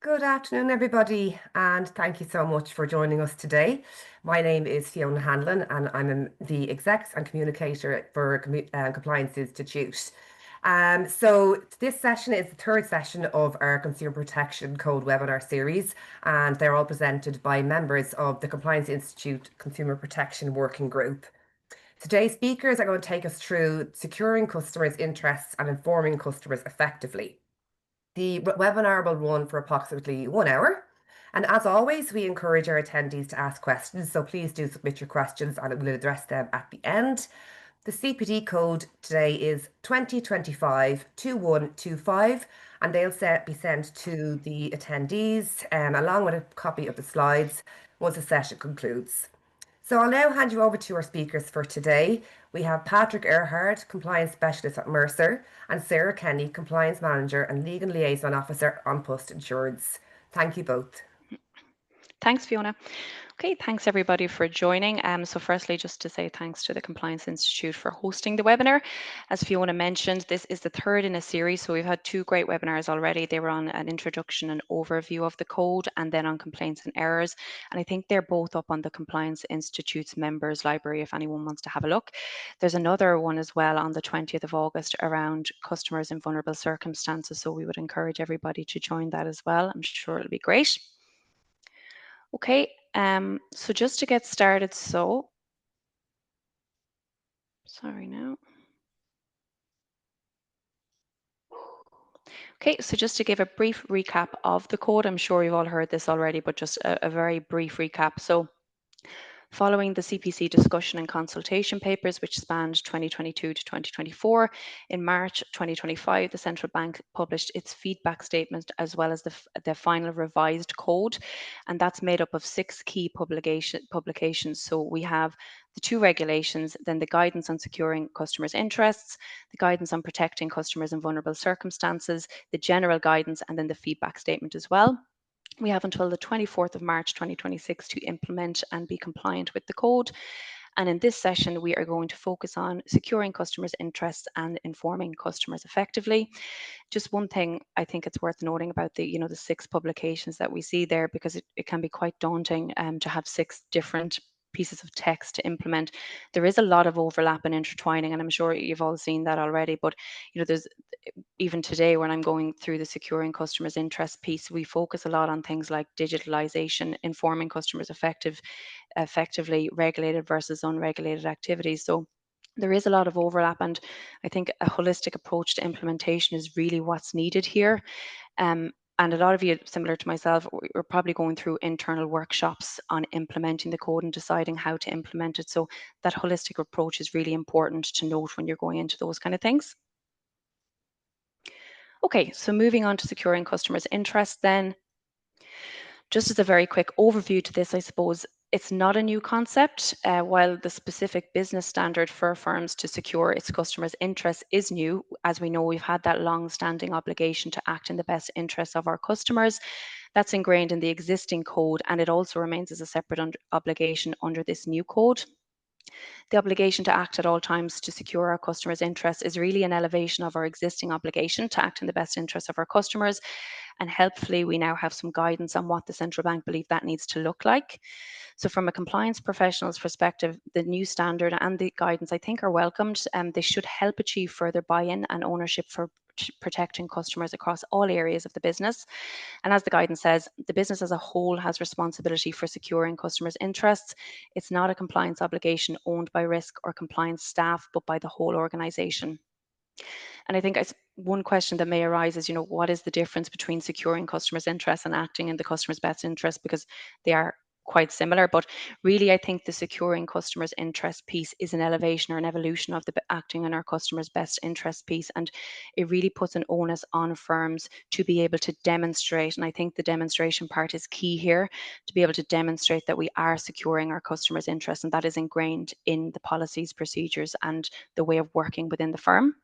Good afternoon, everybody, and thank you so much for joining us today. My name is Fiona Hanlon, and I'm the Execs and Communicator for Compliance Institute. So this session is the third session of our Consumer Protection Code webinar series, and they're all presented by members of the Compliance Institute Consumer Protection Working Group. Today's speakers are going to take us through securing customers' interests and informing customers effectively. The webinar will run for approximately 1 hour. And as always, we encourage our attendees to ask questions. So please do submit your questions and we'll address them at the end. The CPD code today is 2025-2125, and they'll be sent to the attendees along with a copy of the slides once the session concludes. So I'll now hand you over to our speakers for today. We have Patrick Earhart, Compliance Specialist at Mercer, and Sarah Kenny, Compliance Manager and Legal Liaison Officer on Post Insurance. Thank you both. Thanks, Fiona. Okay, thanks everybody for joining. So firstly, just to say thanks to the Compliance Institute for hosting the webinar. As Fiona mentioned, this is the third in a series. So we've had two great webinars already. They were on an introduction and overview of the code and then on complaints and errors. And I think they're both up on the Compliance Institute's members library if anyone wants to have a look. There's another one as well on the 20th of August around customers in vulnerable circumstances. So we would encourage everybody to join that as well. I'm sure it'll be great. Okay, so just to get started, sorry now. Okay, so just to give a brief recap of the code, I'm sure you've all heard this already, but just a very brief recap. So following the CPC discussion and consultation papers, which spanned 2022 to 2024, in March 2025, the central bank published its feedback statement as well as the final revised code. And that's made up of 6 key publications. So we have the 2 regulations, then the guidance on securing customers' interests, the guidance on protecting customers in vulnerable circumstances, the general guidance, and then the feedback statement as well. We have until the 24th of March 2026 to implement and be compliant with the code. And in this session, we are going to focus on securing customers' interests and informing customers effectively. Just one thing I think it's worth noting about the 6 publications that we see there, because it can be quite daunting to have 6 different pieces of text to implement. There is a lot of overlap and intertwining, and I'm sure you've all seen that already. But there's even today when I'm going through the securing customers' interest piece, we focus a lot on things like digitalization, informing customers effectively, regulated versus unregulated activities. So there is a lot of overlap, and I think a holistic approach to implementation is really what's needed here. And a lot of you, similar to myself, we're probably going through internal workshops on implementing the code and deciding how to implement it. So that holistic approach is really important to note when you're going into those kind of things. Okay, so moving on to securing customers' interests then. Just as a very quick overview to this, I suppose it's not a new concept. While the specific business standard for firms to secure its customers' interests is new, as we know, we've had that long-standing obligation to act in the best interests of our customers. That's ingrained in the existing code, and it also remains as a separate obligation under this new code. The obligation to act at all times to secure our customers' interests is really an elevation of our existing obligation to act in the best interests of our customers. And helpfully, we now have some guidance on what the central bank believe that needs to look like. So from a compliance professional's perspective, the new standard and the guidance, I think, are welcomed, and they should help achieve further buy-in and ownership for protecting customers across all areas of the business. And as the guidance says, the business as a whole has responsibility for securing customers' interests. It's not a compliance obligation owned by risk or compliance staff, but by the whole organization. And I think one question that may arise is, what is the difference between securing customers' interests and acting in the customer's best interest? Because they are quite similar, but really I think the securing customers' interest piece is an elevation or an evolution of the acting in our customers' best interest piece, and it really puts an onus on firms to be able to demonstrate, and I think the demonstration part is key here, to be able to demonstrate that we are securing our customers' interests, and that is ingrained in the policies, procedures, and the way of working within the firm.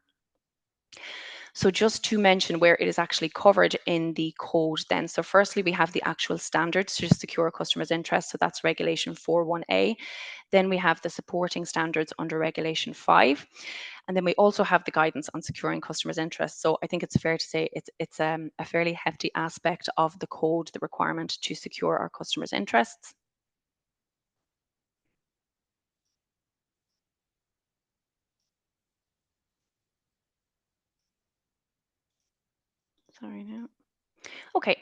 So just to mention where it is actually covered in the code then. So firstly, we have the actual standards to secure customers' interests. So that's Regulation 41A. Then we have the supporting standards under Regulation 5. And then we also have the guidance on securing customers' interests. So I think it's fair to say it's a fairly hefty aspect of the code, the requirement to secure our customers' interests. Sorry now. Okay,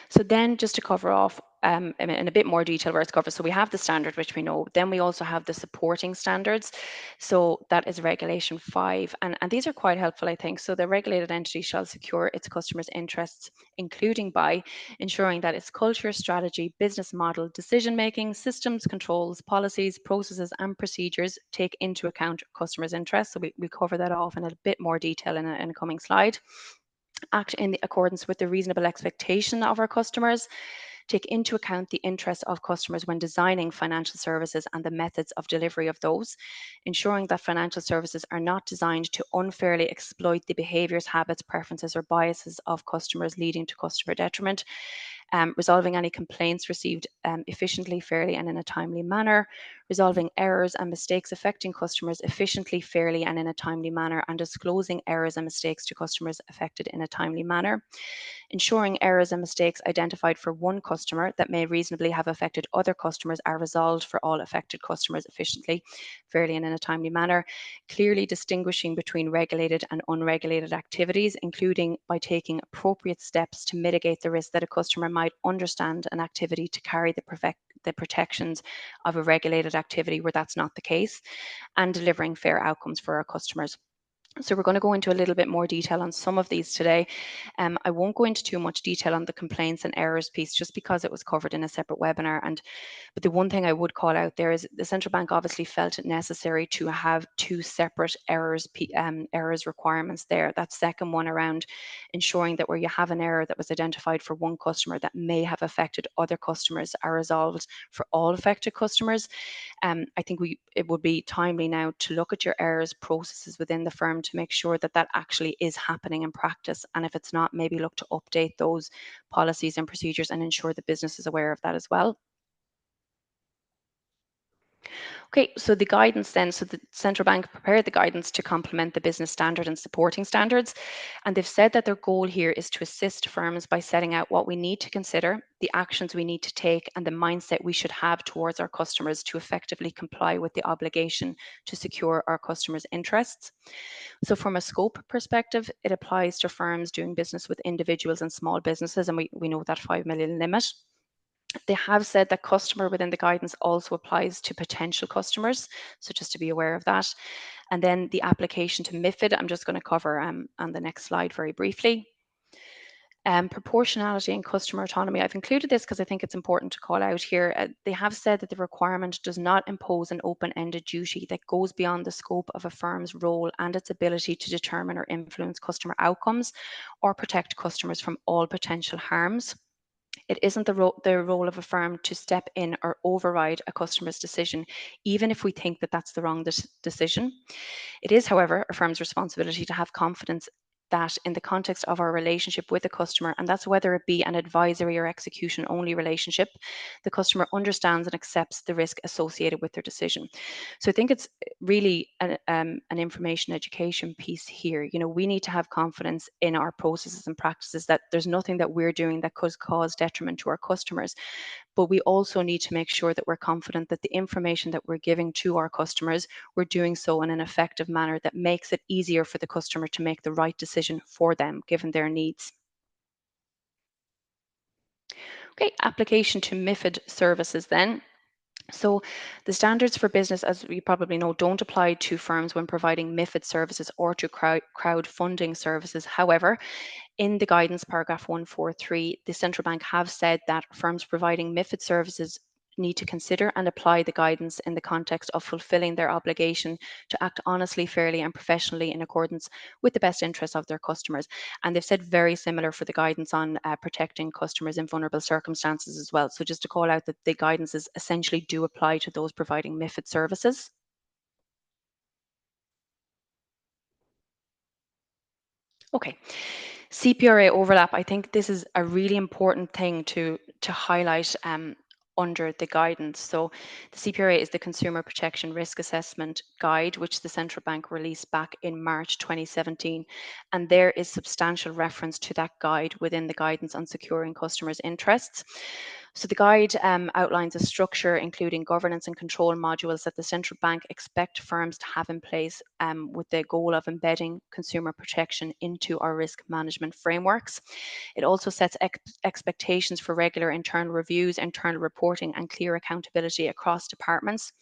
so then just to cover off in a bit more detail where it's covered. So we have the standard, which we know. Then we also have the supporting standards. So that is Regulation 5. And these are quite helpful, I think. So the regulated entity shall secure its customers' interests, including by ensuring that its culture, strategy, business model, decision-making, systems, controls, policies, processes, and procedures take into account customers' interests. So we cover that off in a bit more detail in a coming slide. Act in accordance with the reasonable expectation of our customers, take into account the interests of customers when designing financial services and the methods of delivery of those, ensuring that financial services are not designed to unfairly exploit the behaviours, habits, preferences, or biases of customers, leading to customer detriment, resolving any complaints received efficiently, fairly, and in a timely manner, resolving errors and mistakes affecting customers efficiently, fairly, and in a timely manner, and disclosing errors and mistakes to customers affected in a timely manner, ensuring errors and mistakes identified for one customer that may reasonably have affected other customers are resolved for all affected customers efficiently, fairly, and in a timely manner, clearly distinguishing between regulated and unregulated activities, including by taking appropriate steps to mitigate the risk that a customer might understand an activity to carry the protections of a regulated activity where that's not the case, and delivering fair outcomes for our customers. So we're going to go into a little bit more detail on some of these today. I won't go into too much detail on the complaints and errors piece just because it was covered in a separate webinar. But the one thing I would call out there is the central bank obviously felt it necessary to have two separate errors requirements there. That second one around ensuring that where you have an error that was identified for one customer that may have affected other customers are resolved for all affected customers. I think it would be timely now to look at your errors processes within the firm to make sure that that actually is happening in practice. And if it's not, maybe look to update those policies and procedures and ensure the business is aware of that as well. Okay, so the guidance then, so the central bank prepared the guidance to complement the business standard and supporting standards. And they've said that their goal here is to assist firms by setting out what we need to consider, the actions we need to take, and the mindset we should have towards our customers to effectively comply with the obligation to secure our customers' interests. So from a scope perspective, it applies to firms doing business with individuals and small businesses, and we know that 5 million limit. They have said that customer within the guidance also applies to potential customers. So just to be aware of that. And then the application to MiFID, I'm just going to cover on the next slide very briefly. Proportionality and customer autonomy. I've included this because I think it's important to call out here. They have said that the requirement does not impose an open-ended duty that goes beyond the scope of a firm's role and its ability to determine or influence customer outcomes or protect customers from all potential harms. It isn't the role of a firm to step in or override a customer's decision, even if we think that that's the wrong decision. It is, however, a firm's responsibility to have confidence that in the context of our relationship with the customer, and that's whether it be an advisory or execution only relationship, the customer understands and accepts the risk associated with their decision. So I think it's really an information education piece here. You know, we need to have confidence in our processes and practices that there's nothing that we're doing that could cause detriment to our customers. But we also need to make sure that we're confident that the information that we're giving to our customers, we're doing so in an effective manner that makes it easier for the customer to make the right decision for them, given their needs. Okay, application to MiFID services then. So the standards for business, as you probably know, don't apply to firms when providing MiFID services or to crowdfunding services. However, in the guidance paragraph 143, the central bank have said that firms providing MiFID services need to consider and apply the guidance in the context of fulfilling their obligation to act honestly, fairly, and professionally in accordance with the best interests of their customers. And they've said very similar for the guidance on protecting customers in vulnerable circumstances as well. So just to call out that the guidances essentially do apply to those providing MiFID services. Okay, CPRA overlap. I think this is a really important thing to highlight under the guidance. So the CPRA is the Consumer Protection Risk Assessment Guide, which the central bank released back in March 2017. And there is substantial reference to that guide within the guidance on securing customers' interests. So the guide outlines a structure including governance and control modules that the central bank expect firms to have in place with the goal of embedding consumer protection into our risk management frameworks. It also sets expectations for regular internal reviews, internal reporting, and clear accountability across departments.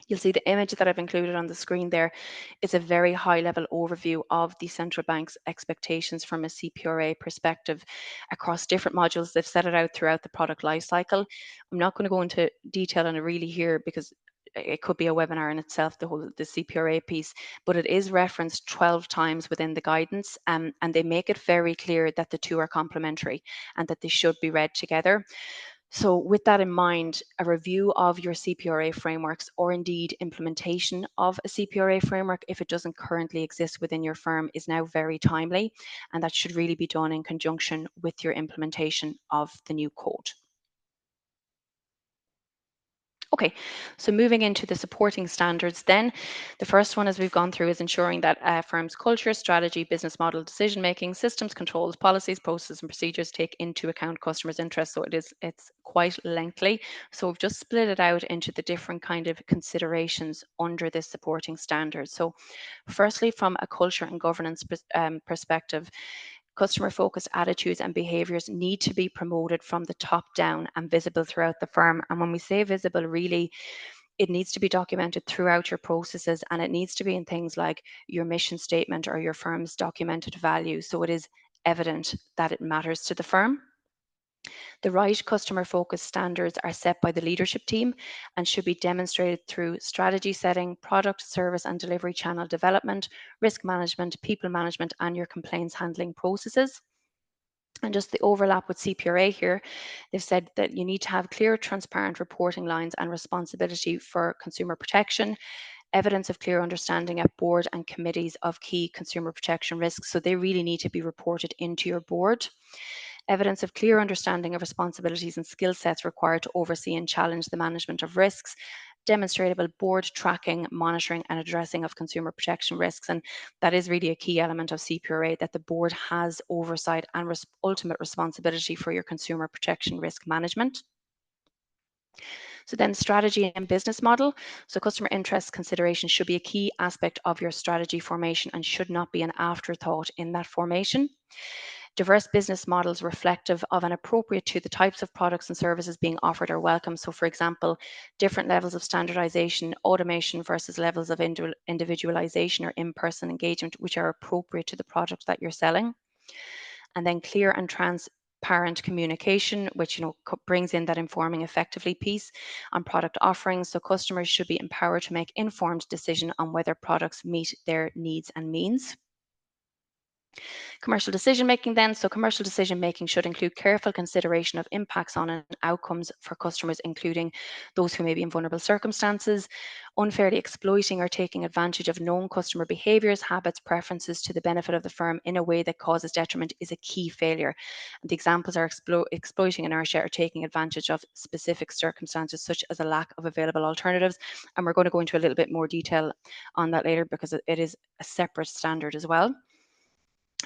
You'll see the image that I've included on the screen there is a very high level overview of the central bank's expectations from a CPRA perspective across different modules. They've set it out throughout the product lifecycle. I'm not going to go into detail on it really here because it could be a webinar in itself, the CPRA piece, but it is referenced 12 times within the guidance, and they make it very clear that the two are complementary and that they should be read together. So with that in mind, a review of your CPRA frameworks or indeed implementation of a CPRA framework, if it doesn't currently exist within your firm, is now very timely, and that should really be done in conjunction with your implementation of the new code. Okay, so moving into the supporting standards then, the first one as we've gone through is ensuring that a firm's culture, strategy, business model, decision making, systems, controls, policies, processes and procedures take into account customers' interests. So it's quite lengthy. So we've just split it out into the different kind of considerations under this supporting standard. So firstly, from a culture and governance perspective, customer-focused attitudes and behaviours need to be promoted from the top down and visible throughout the firm. And when we say visible, really, it needs to be documented throughout your processes, and it needs to be in things like your mission statement or your firm's documented values, so it is evident that it matters to the firm. The right customer focused standards are set by the leadership team and should be demonstrated through strategy setting, product, service and delivery channel development, risk management, people management and your complaints handling processes. And just the overlap with CPRA here, they've said that you need to have clear, transparent reporting lines and responsibility for consumer protection, evidence of clear understanding at board and committees of key consumer protection risks. So they really need to be reported into your board. Evidence of clear understanding of responsibilities and skill sets required to oversee and challenge the management of risks, demonstrable board tracking, monitoring and addressing of consumer protection risks. And that is really a key element of CPRA, that the board has oversight and ultimate responsibility for your consumer protection risk management. So then strategy and business model. So customer interest consideration should be a key aspect of your strategy formation and should not be an afterthought in that formation. Diverse business models reflective of and appropriate to the types of products and services being offered are welcome. So for example, different levels of standardization, automation versus levels of individualization or in-person engagement, which are appropriate to the product that you're selling. And then clear and transparent communication, which brings in that informing effectively piece on product offerings. So customers should be empowered to make informed decision on whether products meet their needs and means. Commercial decision making then. So commercial decision making should include careful consideration of impacts on and outcomes for customers, including those who may be in vulnerable circumstances, unfairly exploiting or taking advantage of known customer behaviours, habits, preferences to the benefit of the firm in a way that causes detriment is a key failure. And the examples are exploiting inertia or taking advantage of specific circumstances such as a lack of available alternatives. And we're going to go into a little bit more detail on that later because it is a separate standard as well.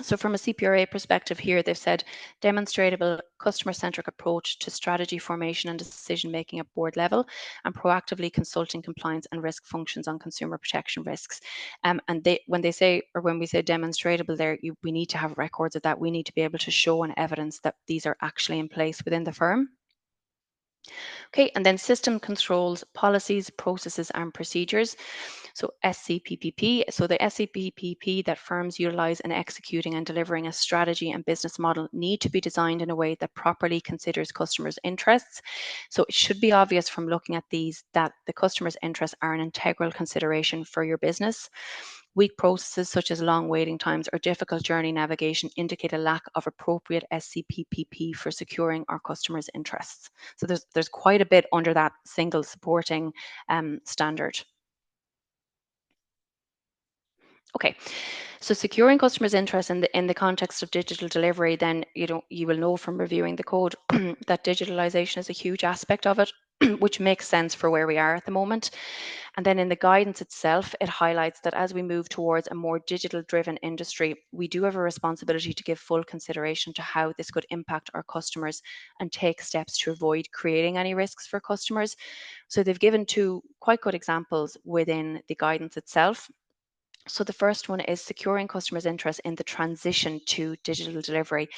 So from a CPRA perspective here, they've said demonstrable customer-centric approach to strategy formation and decision-making at board level and proactively consulting compliance and risk functions on consumer protection risks. And when we say demonstrable there, we need to have records of that. We need to be able to show and evidence that these are actually in place within the firm. Okay, and then system controls, policies, processes and procedures. So SCPPP. So the SCPPP that firms utilize in executing and delivering a strategy and business model need to be designed in a way that properly considers customers' interests. So it should be obvious from looking at these that the customer's interests are an integral consideration for your business. Weak processes such as long waiting times or difficult journey navigation indicate a lack of appropriate SCPPP for securing our customers' interests. So there's quite a bit under that single supporting standard. Okay, so securing customers' interest in the context of digital delivery, then you will know from reviewing the code that digitalization is a huge aspect of it, which makes sense for where we are at the moment. And then in the guidance itself, it highlights that as we move towards a more digital driven industry, we do have a responsibility to give full consideration to how this could impact our customers and take steps to avoid creating any risks for customers. So they've given two quite good examples within the guidance itself. So the first one is securing customers' interest in the transition to digital delivery.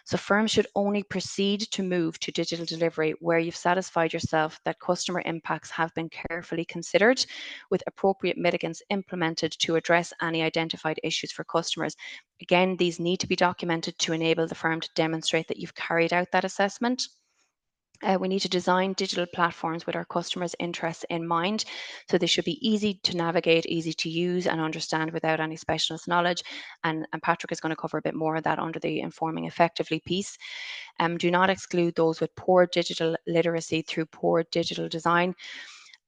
So firms should only proceed to move to digital delivery where you've satisfied yourself that customer impacts have been carefully considered with appropriate mitigants implemented to address any identified issues for customers. Again, these need to be documented to enable the firm to demonstrate that you've carried out that assessment. We need to design digital platforms with our customers' interests in mind. So they should be easy to navigate, easy to use and understand without any specialist knowledge. And Patrick is going to cover a bit more of that under the informing effectively piece. Do not exclude those with poor digital literacy through poor digital design.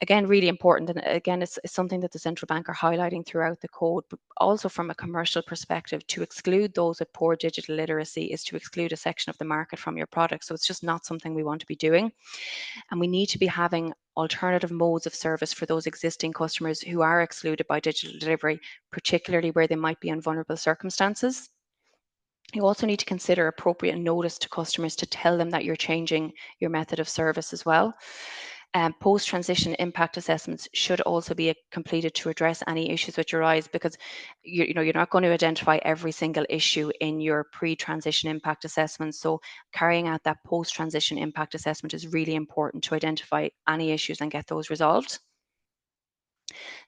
Again, really important. And again, it's something that the central bank are highlighting throughout the code, but also from a commercial perspective, to exclude those with poor digital literacy is to exclude a section of the market from your product. So it's just not something we want to be doing. And we need to be having alternative modes of service for those existing customers who are excluded by digital delivery, particularly where they might be in vulnerable circumstances. You also need to consider appropriate notice to customers to tell them that you're changing your method of service as well. Post-transition impact assessments should also be completed to address any issues which arise, because you're not going to identify every single issue in your pre-transition impact assessment. So carrying out that post-transition impact assessment is really important to identify any issues and get those resolved.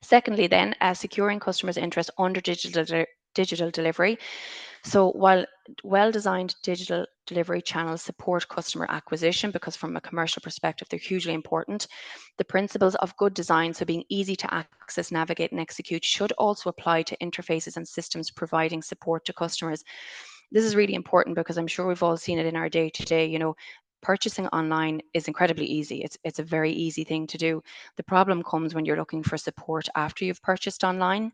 Secondly, then, securing customers' interest under digital delivery. So while well-designed digital delivery channels support customer acquisition, because from a commercial perspective, they're hugely important, the principles of good design, so being easy to access, navigate, and execute, should also apply to interfaces and systems providing support to customers. This is really important because I'm sure we've all seen it in our day-to-day, purchasing online is incredibly easy. It's a very easy thing to do. The problem comes when you're looking for support after you've purchased online.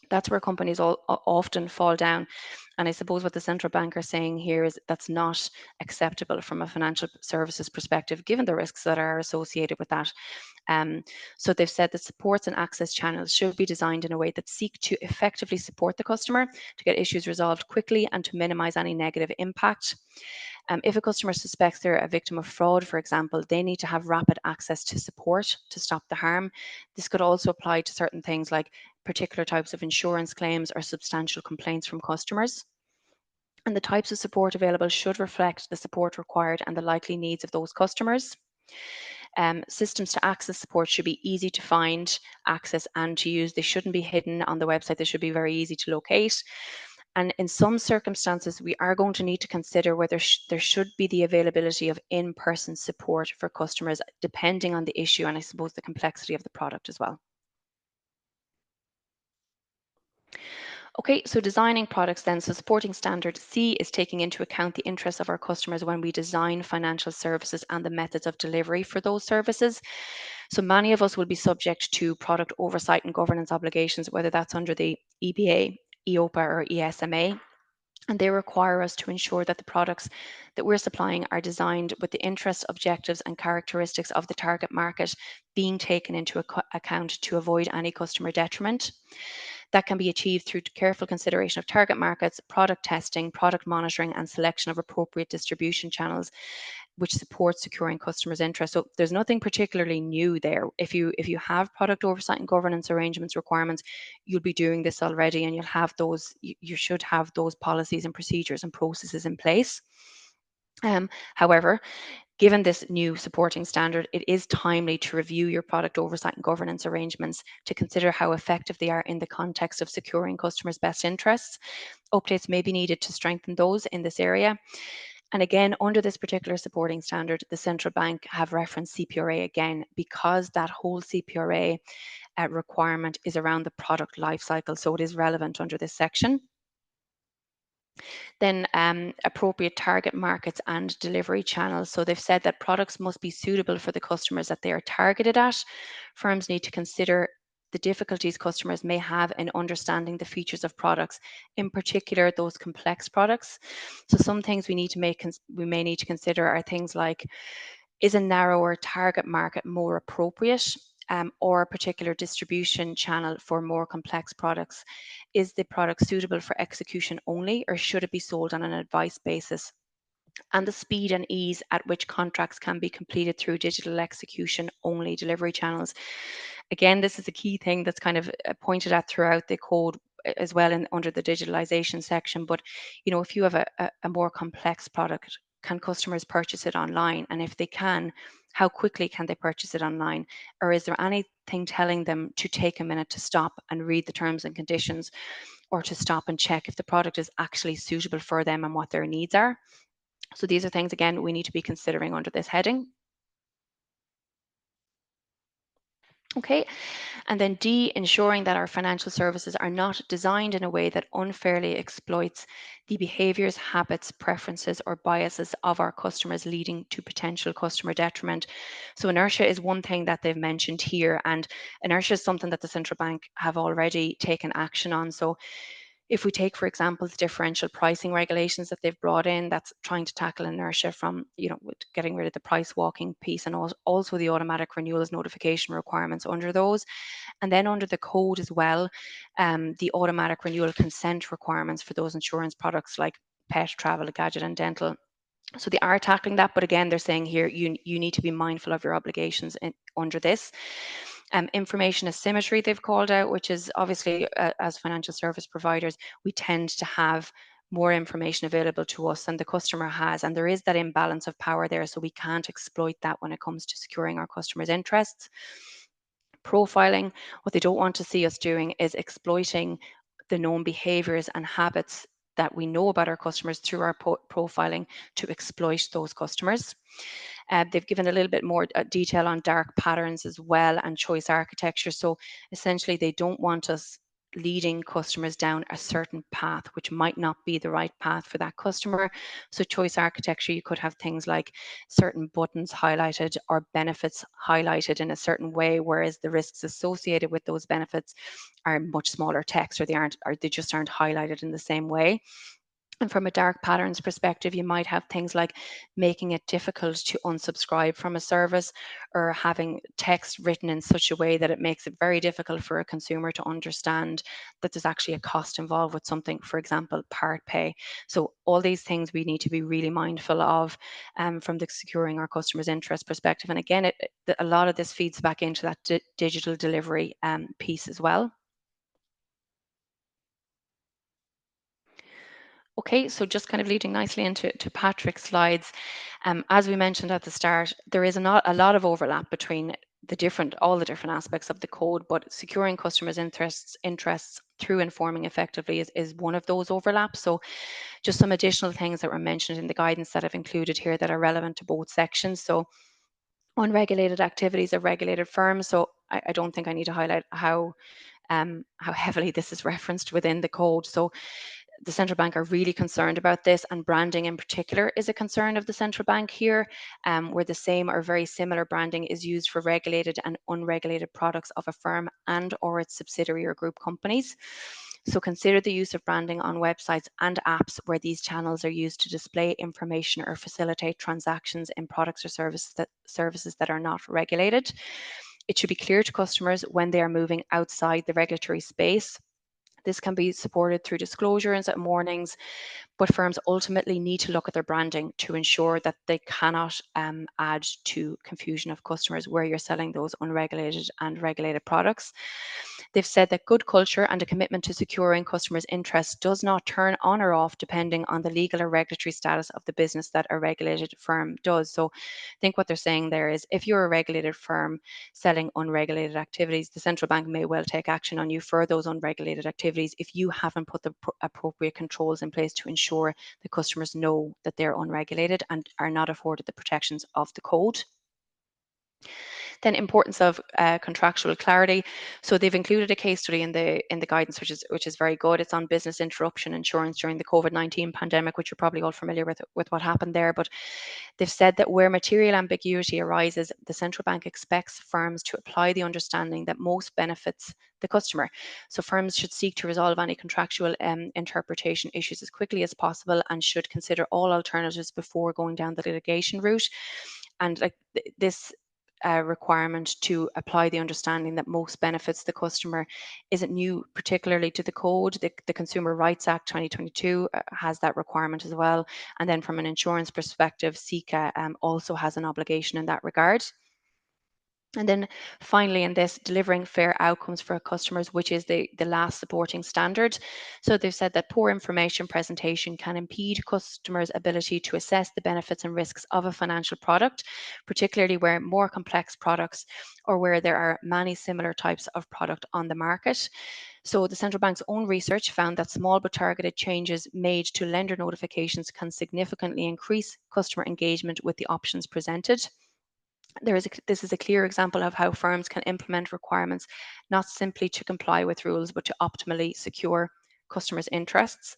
That's where companies often fall down. And I suppose what the central bank are saying here is that's not acceptable from a financial services perspective, given the risks that are associated with that. So they've said that supports and access channels should be designed in a way that seek to effectively support the customer to get issues resolved quickly and to minimize any negative impact. If a customer suspects they're a victim of fraud, for example, they need to have rapid access to support to stop the harm. This could also apply to certain things like particular types of insurance claims or substantial complaints from customers. And the types of support available should reflect the support required and the likely needs of those customers. Systems to access support should be easy to find, access, and to use. They shouldn't be hidden on the website. They should be very easy to locate. And in some circumstances, we are going to need to consider whether there should be the availability of in-person support for customers, depending on the issue and I suppose the complexity of the product as well. Okay, so designing products then. So supporting standard C is taking into account the interests of our customers when we design financial services and the methods of delivery for those services. So many of us will be subject to product oversight and governance obligations, whether that's under the EBA, EOPA, or ESMA. And they require us to ensure that the products that we're supplying are designed with the interests, objectives, and characteristics of the target market being taken into account to avoid any customer detriment. That can be achieved through careful consideration of target markets, product testing, product monitoring, and selection of appropriate distribution channels, which supports securing customers' interest. So there's nothing particularly new there. If you have product oversight and governance arrangements requirements, you'll be doing this already, and you'll have those. You should have those policies and procedures and processes in place. However, given this new supporting standard, it is timely to review your product oversight and governance arrangements to consider how effective they are in the context of securing customers' best interests. Updates may be needed to strengthen those in this area. And again, under this particular supporting standard, the central bank have referenced CPRA again, because that whole CPRA requirement is around the product lifecycle. So it is relevant under this section. Then appropriate target markets and delivery channels. So they've said that products must be suitable for the customers that they are targeted at. Firms need to consider the difficulties customers may have in understanding the features of products, in particular those complex products. So some things we may need to consider are things like, is a narrower target market more appropriate, or a particular distribution channel for more complex products? Is the product suitable for execution only, or should it be sold on an advice basis? And the speed and ease at which contracts can be completed through digital execution only delivery channels. Again, this is a key thing that's kind of pointed at throughout the code as well in under the digitalization section. But if you have a more complex product, can customers purchase it online? And if they can, how quickly can they purchase it online? Or is there anything telling them to take a minute to stop and read the terms and conditions, or to stop and check if the product is actually suitable for them and what their needs are? So these are things, again, we need to be considering under this heading. Okay, and then D, ensuring that our financial services are not designed in a way that unfairly exploits the behaviours, habits, preferences, or biases of our customers, leading to potential customer detriment. So inertia is one thing that they've mentioned here, and inertia is something that the central bank have already taken action on. So if we take, for example, the differential pricing regulations that they've brought in, that's trying to tackle inertia from, with getting rid of the price walking piece, and also the automatic renewals notification requirements under those. And then under the code as well, the automatic renewal consent requirements for those insurance products like pet, travel, gadget, and dental. So they are tackling that, but again, they're saying here you need to be mindful of your obligations under this. Information asymmetry they've called out, which is obviously, as financial service providers, we tend to have more information available to us than the customer has, and there is that imbalance of power there, so we can't exploit that when it comes to securing our customers' interests. Profiling, what they don't want to see us doing is exploiting the known behaviors and habits that we know about our customers through our profiling to exploit those customers. They've given a little bit more detail on dark patterns as well and choice architecture. So essentially, they don't want us leading customers down a certain path, which might not be the right path for that customer. So choice architecture, you could have things like certain buttons highlighted or benefits highlighted in a certain way, whereas the risks associated with those benefits are much smaller text, or they just aren't highlighted in the same way. And from a dark patterns perspective, you might have things like making it difficult to unsubscribe from a service, or having text written in such a way that it makes it very difficult for a consumer to understand that there's actually a cost involved with something, for example, part pay. So all these things we need to be really mindful of from the securing our customers' interest perspective. And again, a lot of this feeds back into that digital delivery piece as well. Okay, so just kind of leading nicely into Patrick's slides. As we mentioned at the start, there is not a lot of overlap between all the different aspects of the code, but securing customers' interests through informing effectively is one of those overlaps. So just some additional things that were mentioned in the guidance that I've included here that are relevant to both sections. So unregulated activities of regulated firms. So I don't think I need to highlight how heavily this is referenced within the code. So the central bank are really concerned about this, and branding in particular is a concern of the central bank here, where the same or very similar branding is used for regulated and unregulated products of a firm and or its subsidiary or group companies. So consider the use of branding on websites and apps where these channels are used to display information or facilitate transactions in products or services that are not regulated. It should be clear to customers when they are moving outside the regulatory space. This can be supported through disclosures and warnings, but firms ultimately need to look at their branding to ensure that they cannot add to confusion of customers where you're selling those unregulated and regulated products. They've said that good culture and a commitment to securing customers' interests does not turn on or off depending on the legal or regulatory status of the business that a regulated firm does. So I think what they're saying there is, if you're a regulated firm selling unregulated activities, the central bank may well take action on you for those unregulated activities if you haven't put the appropriate controls in place to ensure the customers know that they're unregulated and are not afforded the protections of the code. Then importance of contractual clarity. So they've included a case study in the guidance, which is very good. It's on business interruption insurance during the COVID-19 pandemic, which you're probably all familiar with what happened there. But they've said that where material ambiguity arises, the central bank expects firms to apply the understanding that most benefits the customer. So firms should seek to resolve any contractual interpretation issues as quickly as possible and should consider all alternatives before going down the litigation route. And like this requirement to apply the understanding that most benefits the customer isn't new, particularly to the code. The Consumer Rights Act 2022 has that requirement as well. And then from an insurance perspective, CICA also has an obligation in that regard. And then finally, in this, delivering fair outcomes for customers, which is the last supporting standard. So they've said that poor information presentation can impede customers' ability to assess the benefits and risks of a financial product, particularly where more complex products or where there are many similar types of product on the market. So the central bank's own research found that small but targeted changes made to lender notifications can significantly increase customer engagement with the options presented. This is a clear example of how firms can implement requirements not simply to comply with rules, but to optimally secure customers' interests.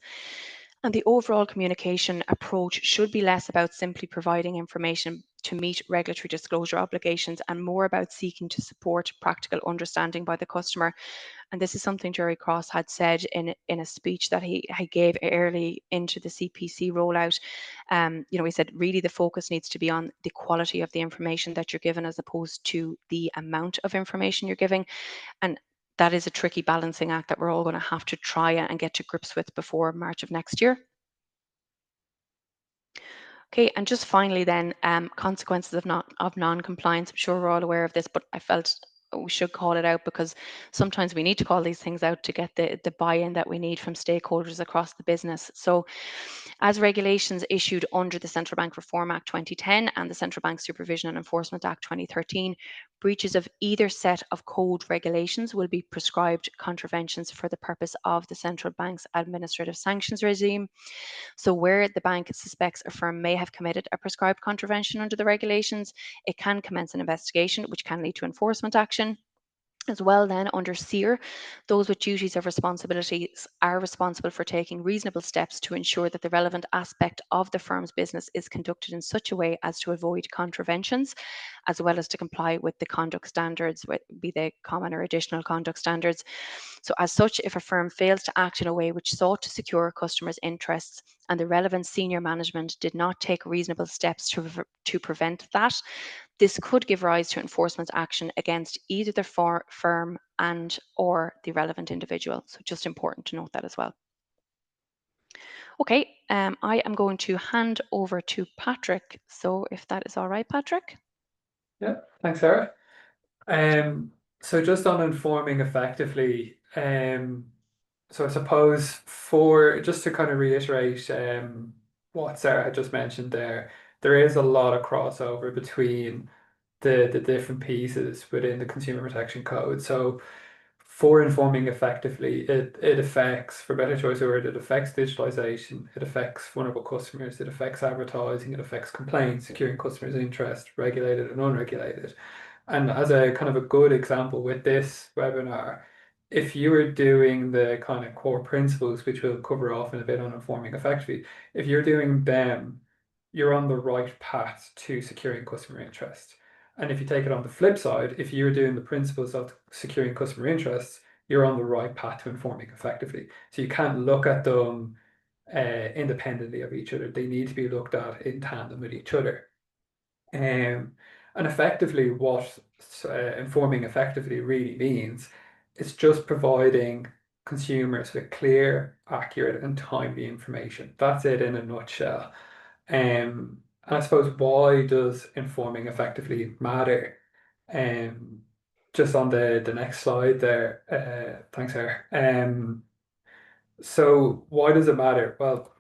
And the overall communication approach should be less about simply providing information to meet regulatory disclosure obligations and more about seeking to support practical understanding by the customer. And this is something Jerry Cross had said in a speech that he gave early into the CPC rollout. He said really the focus needs to be on the quality of the information that you're given as opposed to the amount of information you're giving. And that is a tricky balancing act that we're all going to have to try and get to grips with before March of next year. Okay, and just finally then, consequences of non-compliance. I'm sure we're all aware of this, but I felt we should call it out because sometimes we need to call these things out to get the buy-in that we need from stakeholders across the business. So as regulations issued under the Central Bank Reform Act 2010 and the Central Bank Supervision and Enforcement Act 2013, breaches of either set of code regulations will be prescribed contraventions for the purpose of the central bank's administrative sanctions regime. So where the bank suspects a firm may have committed a prescribed contravention under the regulations, it can commence an investigation, which can lead to enforcement action. As well, then under SEER, those with duties of responsibilities are responsible for taking reasonable steps to ensure that the relevant aspect of the firm's business is conducted in such a way as to avoid contraventions, as well as to comply with the conduct standards, be they common or additional conduct standards. So as such, if a firm fails to act in a way which sought to secure customers' interests and the relevant senior management did not take reasonable steps to prevent that, this could give rise to enforcement action against either the firm and or the relevant individual. So just important to note that as well. Okay, I am going to hand over to Patrick. So if that is all right, Patrick. Yeah, thanks, Sarah. So just on informing effectively, so I suppose for just to kind of reiterate what Sarah had just mentioned there is a lot of crossover between the different pieces within the Consumer Protection Code. So for informing effectively, it affects, for better choice of word, it affects digitalization, it affects vulnerable customers, it affects advertising, it affects complaints, securing customers' interest, regulated and unregulated. And as a kind of a good example with this webinar, if you were doing the kind of core principles, which we'll cover off in a bit on informing effectively, if you're doing them, you're on the right path to securing customer interest. And if you take it on the flip side, if you're doing the principles of securing customer interests, you're on the right path to informing effectively. So you can't look at them independently of each other. They need to be looked at in tandem with each other. And effectively, what informing effectively really means is just providing consumers with clear, accurate, and timely information. That's it in a nutshell. And I suppose why does informing effectively matter? Just on the next slide there, thanks, Sarah. So why does it matter? Well,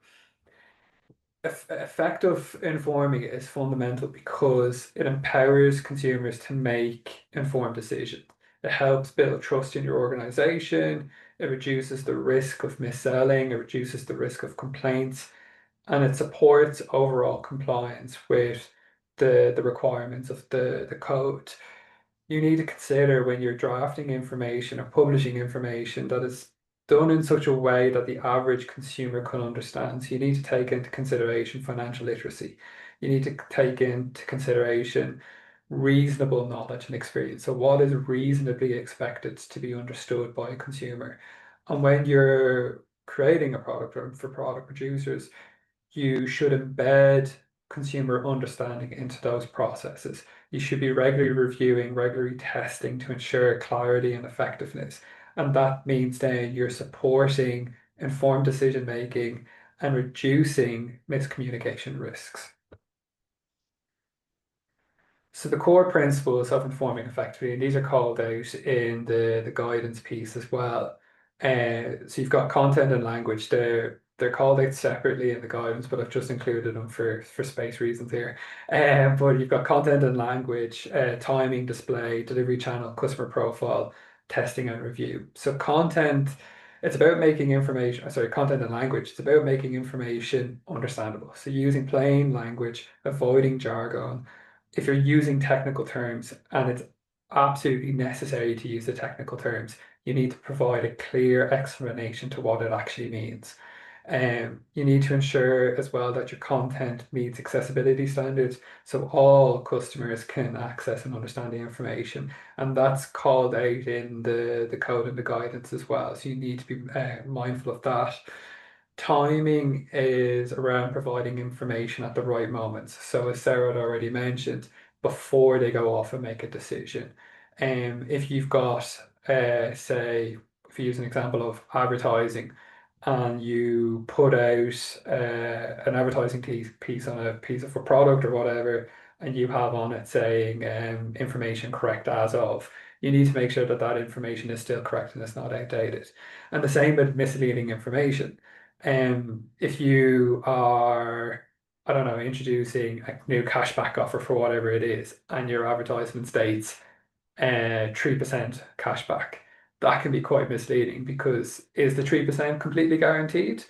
effective informing is fundamental because it empowers consumers to make informed decisions. It helps build trust in your organization. It reduces the risk of mis-selling. It reduces the risk of complaints, and it supports overall compliance with the requirements of the code. you need to consider when you're drafting information or publishing information that is done in such a way that the average consumer can understand. So you need to take into consideration financial literacy. You need to take into consideration reasonable knowledge and experience. So what is reasonably expected to be understood by a consumer? And when you're creating a product or for product producers, you should embed consumer understanding into those processes. You should be regularly reviewing, regularly testing to ensure clarity and effectiveness. And that means then you're supporting informed decision making and reducing miscommunication risks. So the core principles of informing effectively, and these are called out in the guidance piece as well. So you've got content and language. They're called out separately in the guidance, but I've just included them for space reasons here. But you've got content and language, timing, display, delivery channel, customer profile, testing and review. So content, it's about making information, sorry, content and language, it's about making information understandable. So using plain language, avoiding jargon, if you're using technical terms and it's absolutely necessary to use the technical terms, you need to provide a clear explanation to what it actually means. You need to ensure as well that your content meets accessibility standards so all customers can access and understand the information. And that's called out in the code and the guidance as well. So you need to be mindful of that. Timing is around providing information at the right moments. So as Sarah had already mentioned, before they go off and make a decision. If you've got, say, if you use an example of advertising and you put out an advertising piece on a piece of a product or whatever, and you have on it saying information correct as of, you need to make sure that that information is still correct and it's not outdated. And the same with misleading information. If you are, I don't know, introducing a new cashback offer for whatever it is, and your advertisement states 3% cashback, that can be quite misleading because is the 3% completely guaranteed?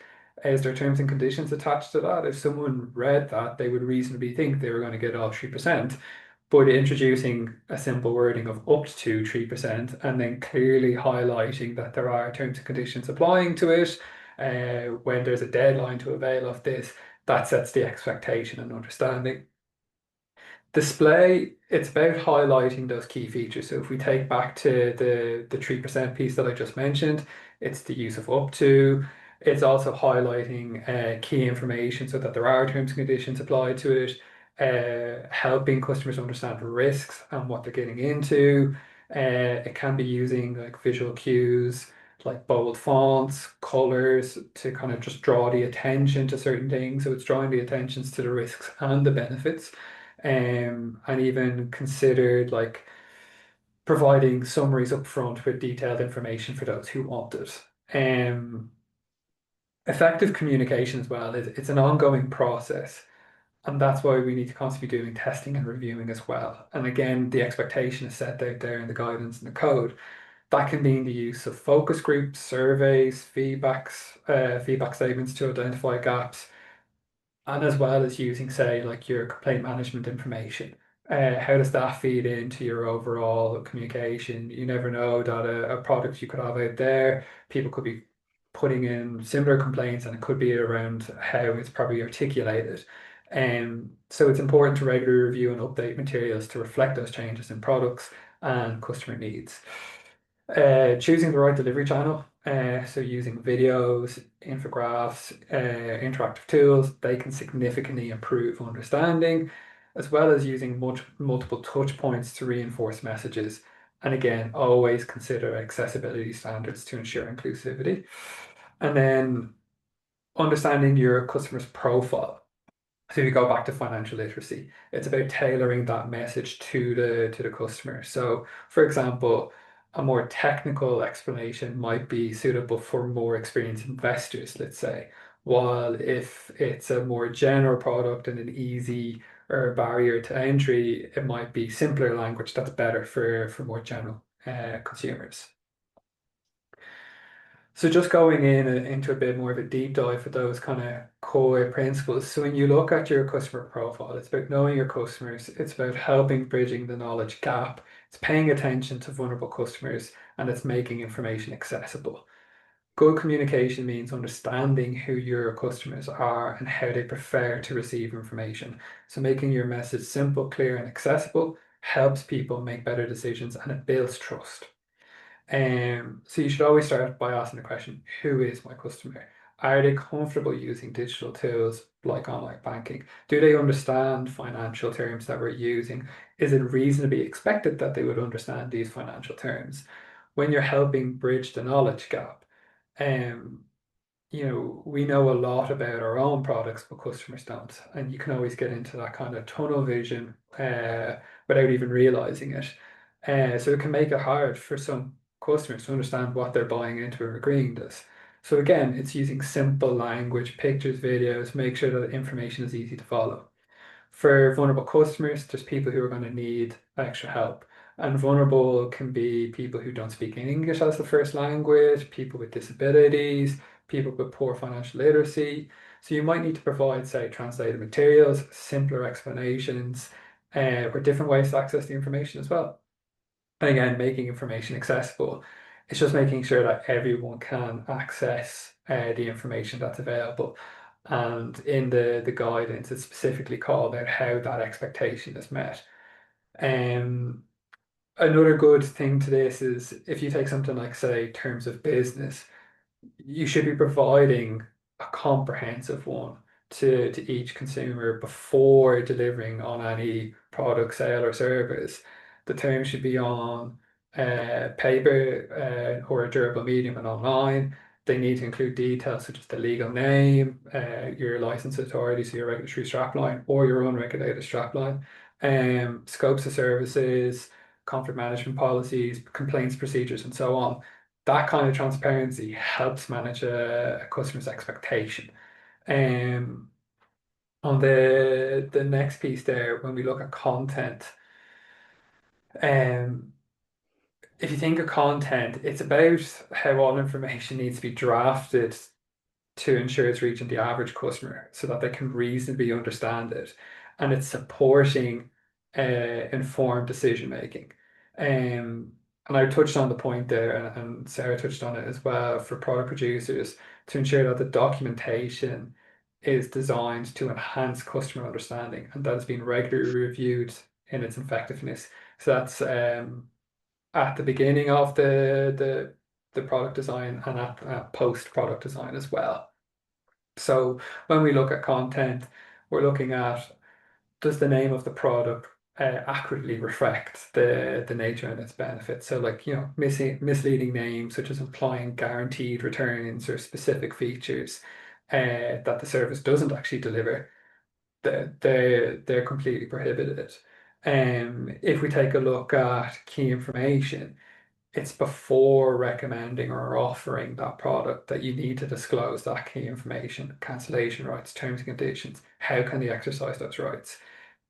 Is there terms and conditions attached to that? If someone read that, they would reasonably think they were going to get all 3%. But introducing a simple wording of up to 3% and then clearly highlighting that there are terms and conditions applying to it, when there's a deadline to avail of this, that sets the expectation and understanding. Display, it's about highlighting those key features. So if we take back to the 3% piece that I just mentioned, it's the use of up to. It's also highlighting key information so that there are terms and conditions applied to it, helping customers understand risks and what they're getting into. It can be using like visual cues like bold fonts, colors to kind of just draw the attention to certain things. So it's drawing the attentions to the risks and the benefits. And even considered like providing summaries up front with detailed information for those who want it. Effective communication as well, it's an ongoing process. And that's why we need to constantly be doing testing and reviewing as well. And again, the expectation is set out there in the guidance and the code. That can mean the use of focus groups, surveys, feedback statements to identify gaps, and as well as using, say, like your complaint management information. How does that feed into your overall communication? You never know that a product you could have out there, people could be putting in similar complaints, and it could be around how it's probably articulated. So it's important to regularly review and update materials to reflect those changes in products and customer needs. Choosing the right delivery channel, so using videos, infographics, interactive tools, they can significantly improve understanding, as well as using multiple touch points to reinforce messages. And again, always consider accessibility standards to ensure inclusivity. And then understanding your customer's profile. So if you go back to financial literacy, it's about tailoring that message to the customer. So, for example, a more technical explanation might be suitable for more experienced investors, let's say, while if it's a more general product and an easy or barrier to entry, it might be simpler language that's better for more general consumers. So just going into a bit more of a deep dive for those kind of core principles. So when you look at your customer profile, it's about knowing your customers. It's about helping bridging the knowledge gap. It's paying attention to vulnerable customers and it's making information accessible. Good communication means understanding who your customers are and how they prefer to receive information. So making your message simple, clear, and accessible helps people make better decisions and it builds trust. So you should always start by asking the question, who is my customer? Are they comfortable using digital tools like online banking? Do they understand financial terms that we're using? Is it reasonably expected that they would understand these financial terms? When you're helping bridge the knowledge gap, um, we know a lot about our own products, but customers don't. And you can always get into that kind of tunnel vision without even realizing it. So it can make it hard for some customers to understand what they're buying into or agreeing to this. So again, it's using simple language, pictures, videos, make sure that information is easy to follow. For vulnerable customers, there's people who are going to need extra help. And vulnerable can be people who don't speak English as the first language, people with disabilities, people with poor financial literacy. So you might need to provide, say, translated materials, simpler explanations, or different ways to access the information as well. And again, making information accessible. It's just making sure that everyone can access the information that's available. And in the guidance, it's specifically called out how that expectation is met. Um, Another good thing to this is if you take something like, say, terms of business, you should be providing a comprehensive one to each consumer before delivering on any product, sale, or service. The terms should be on paper or a durable medium and online. They need to include details such as the legal name, your license authority, so your regulatory strapline or your unregulated strapline, scopes of services, conflict management policies, complaints procedures, and so on. That kind of transparency helps manage a customer's expectation. Um, on the next piece there, when we look at content, um, if you think of content, it's about how all information needs to be drafted to ensure it's reaching the average customer so that they can reasonably understand it. And it's supporting informed decision making. And I touched on the point there, and Sarah touched on it as well, for product producers to ensure that the documentation is designed to enhance customer understanding and that it's been regularly reviewed in its effectiveness. So that's at the beginning of the product design and at post product design as well. So when we look at content, we're looking at, does the name of the product accurately reflect the nature and its benefits? So like, misleading names such as implying guaranteed returns or specific features that the service doesn't actually deliver, they're completely prohibited. If we take a look at key information, it's before recommending or offering that product that you need to disclose that key information, cancellation rights, terms and conditions. How can they exercise those rights?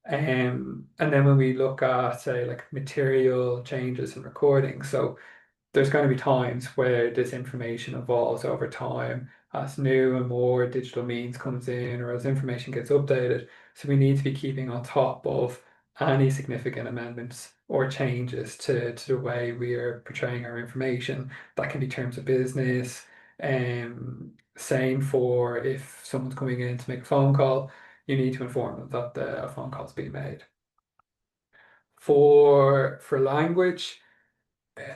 And then when we look at, say, like material changes and recording, so there's going to be times where this information evolves over time as new and more digital means comes in or as information gets updated. So we need to be keeping on top of any significant amendments or changes to the way we are portraying our information. That can be terms of business. Same for if someone's coming in to make a phone call, you need to inform them that a phone call is being made. For language,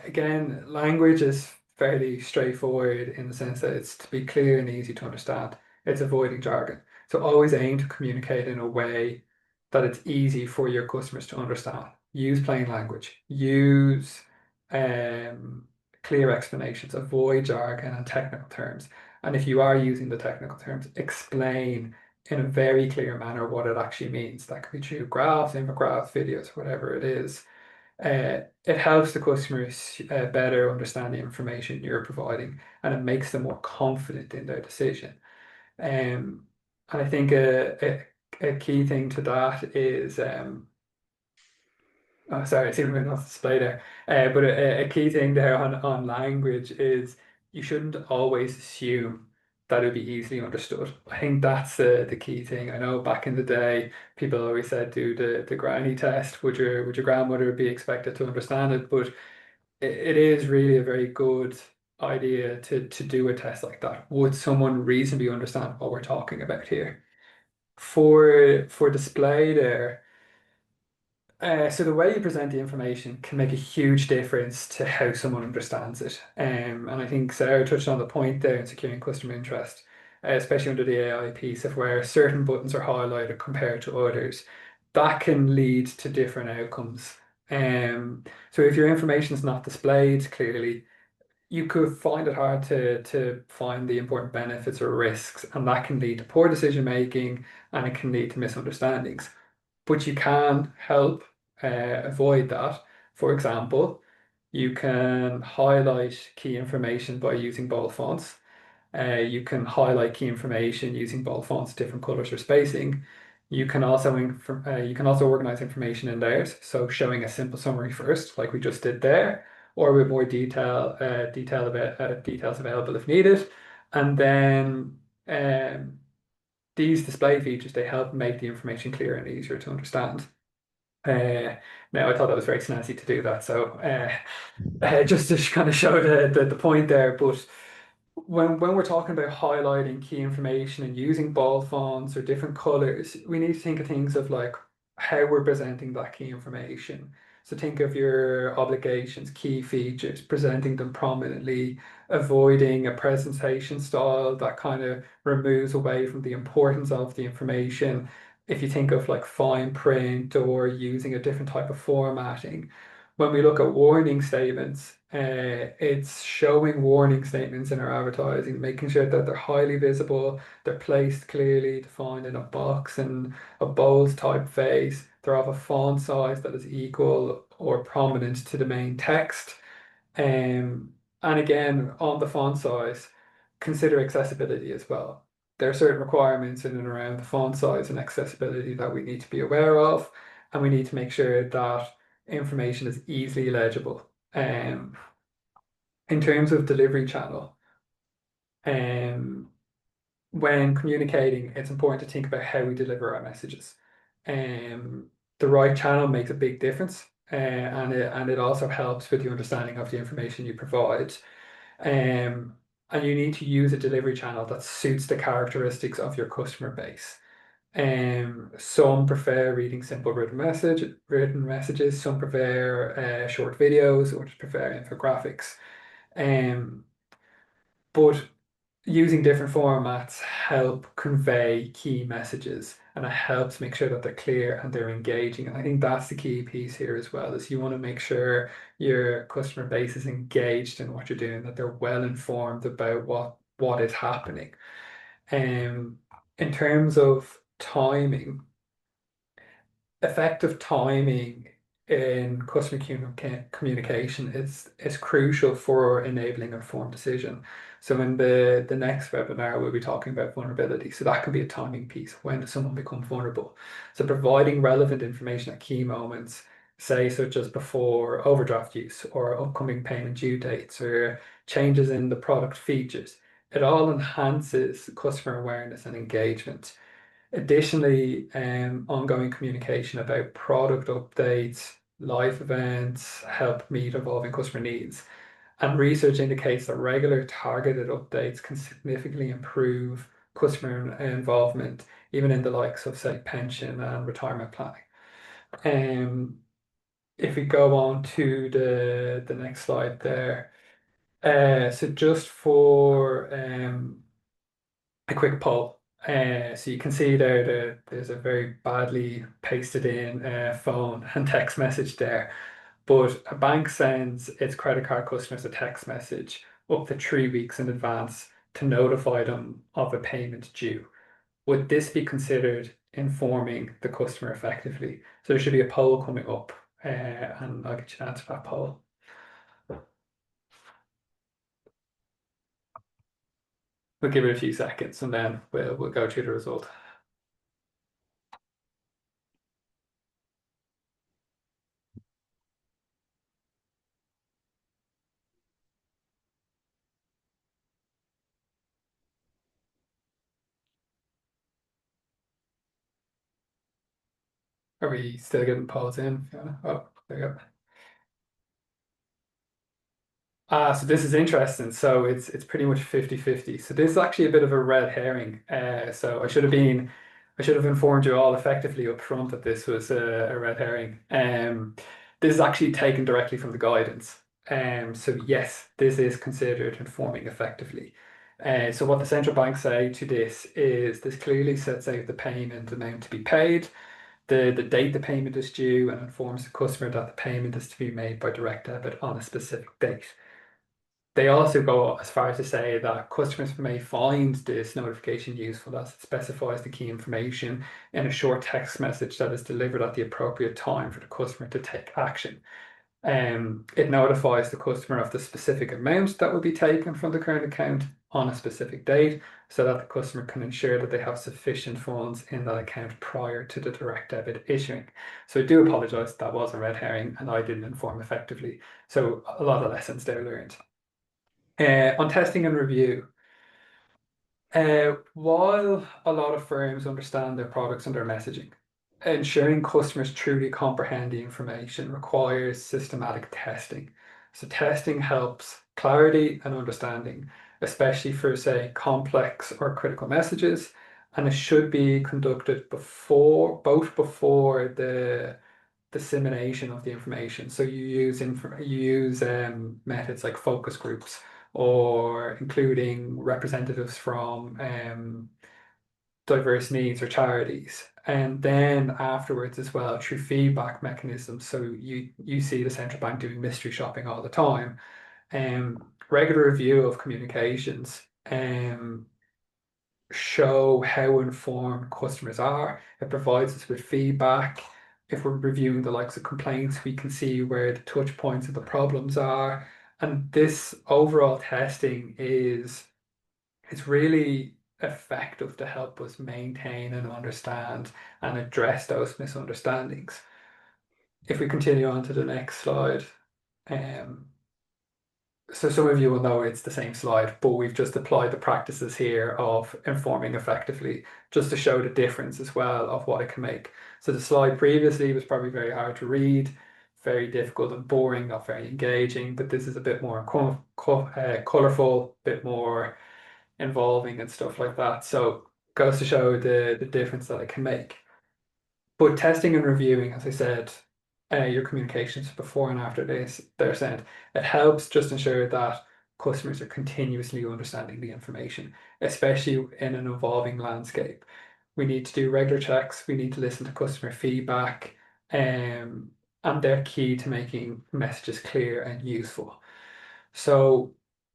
again, language is fairly straightforward in the sense that it's to be clear and easy to understand. It's avoiding jargon. So always aim to communicate in a way that it's easy for your customers to understand. Use plain language. Use clear explanations. Avoid jargon and technical terms. And if you are using the technical terms, explain in a very clear manner what it actually means. That could be through graphs, infographics, videos, whatever it is. It helps the customers better understand the information you're providing and it makes them more confident in their decision. And I think a key thing to that is, oh, sorry, I see we're off display there. But a key thing there on language is you shouldn't always assume that it'd be easily understood. I think that's the key thing. I know back in the day, people always said do the granny test. Would your grandmother be expected to understand it? But it is really a very good idea to do a test like that. Would someone reasonably understand what we're talking about here? For display there. So the way you present the information can make a huge difference to how someone understands it. And I think Sarah touched on the point there in securing customer interest, especially under the AI piece of where certain buttons are highlighted compared to others. That can lead to different outcomes. So if your information is not displayed clearly, you could find it hard to find the important benefits or risks, and that can lead to poor decision making and it can lead to misunderstandings, but you can help avoid that. For example, you can highlight key information by using bold fonts. You can highlight key information using bold fonts, different colors or spacing. You can also organize information in layers, so showing a simple summary first, like we just did there, or with more details available if needed, and then these display features, they help make the information clearer and easier to understand. Now, I thought that was very snazzy to do that, so just to kind of show the point there. But when we're talking about highlighting key information and using bold fonts or different colors, we need to think of things of like how we're presenting that key information. So think of your obligations, key features, presenting them prominently, avoiding a presentation style that kind of removes away from the importance of the information. If you think of like fine print or using a different type of formatting, when we look at warning statements, it's showing warning statements in our advertising, making sure that they're highly visible, they're placed clearly defined in a box and a bold typeface, they're of a font size that is equal or prominent to the main text. And again, on the font size, consider accessibility as well. There are certain requirements in and around the font size and accessibility that we need to be aware of, and we need to make sure that information is easily legible. In terms of delivery channel, um, when communicating, it's important to think about how we deliver our messages. Um, the right channel makes a big difference, and it also helps with the understanding of the information you provide. And you need to use a delivery channel that suits the characteristics of your customer base. Some prefer reading simple written messages. Some prefer short videos, or just prefer infographics. Um, but using different formats help convey key messages, and it helps make sure that they're clear and they're engaging. And I think that's the key piece here as well, is you want to make sure your customer base is engaged in what you're doing, that they're well informed about what is happening. Um, in terms of timing, effective timing in customer communication is crucial for enabling informed decision. So in the next webinar, we'll be talking about vulnerability. So that can be a timing piece. When does someone become vulnerable? So providing relevant information at key moments, say such as before overdraft use or upcoming payment due dates or changes in the product features. It all enhances customer awareness and engagement. Additionally, ongoing communication about product updates, live events help meet evolving customer needs. And research indicates that regular targeted updates can significantly improve customer involvement, even in the likes of, say, pension and retirement planning. Um, if we go on to the next slide there, so just for a quick poll. So you can see there there's a very badly pasted in phone and text message there. But a bank sends its credit card customers a text message up to 3 weeks in advance to notify them of a payment due. Would this be considered informing the customer effectively? So there should be a poll coming up, and I'll get you to answer that poll. We'll give it a few seconds and then we'll go through the result. Are we still getting polls in? Fiona? Oh, there you go. So this is interesting. So it's pretty much 50-50. So this is actually a bit of a red herring. So I should have informed you all effectively up front that this was a red herring. This is actually taken directly from the guidance. So yes, this is considered informing effectively. So what the central bank say to this is this clearly sets out the payment amount to be paid, the date the payment is due, and informs the customer that the payment is to be made by direct debit on a specific date. They also go as far as to say that customers may find this notification useful as it specifies the key information in a short text message that is delivered at the appropriate time for the customer to take action. It notifies the customer of the specific amount that will be taken from the current account on a specific date so that the customer can ensure that they have sufficient funds in that account prior to the direct debit issuing. So I do apologise, that was a red herring and I didn't inform effectively. So a lot of lessons there learned. On testing and review, while a lot of firms understand their products and their messaging, ensuring customers truly comprehend the information requires systematic testing. So testing helps clarity and understanding, especially for, say, complex or critical messages, and it should be conducted both before the dissemination of the information. So you use methods like focus groups or including representatives from diverse needs or charities. And then afterwards as well through feedback mechanisms. So you see the central bank doing mystery shopping all the time. Regular review of communications show how informed customers are. It provides us with feedback. If we're reviewing the likes of complaints, we can see where the touch points of the problems are. And this overall testing is it's really effective to help us maintain and understand and address those misunderstandings. If we continue on to the next slide, so some of you will know it's the same slide, but we've just applied the practices here of informing effectively, just to show the difference as well of what it can make. So the slide previously was probably very hard to read, very difficult and boring, not very engaging, but this is a bit more colourful, a bit more involving and stuff like that. So goes to show the difference that it can make. But testing and reviewing, as I said, your communications before and after they're sent, it helps just ensure that customers are continuously understanding the information, especially in an evolving landscape. We need to do regular checks, we need to listen to customer feedback, and they're key to making messages clear and useful. So,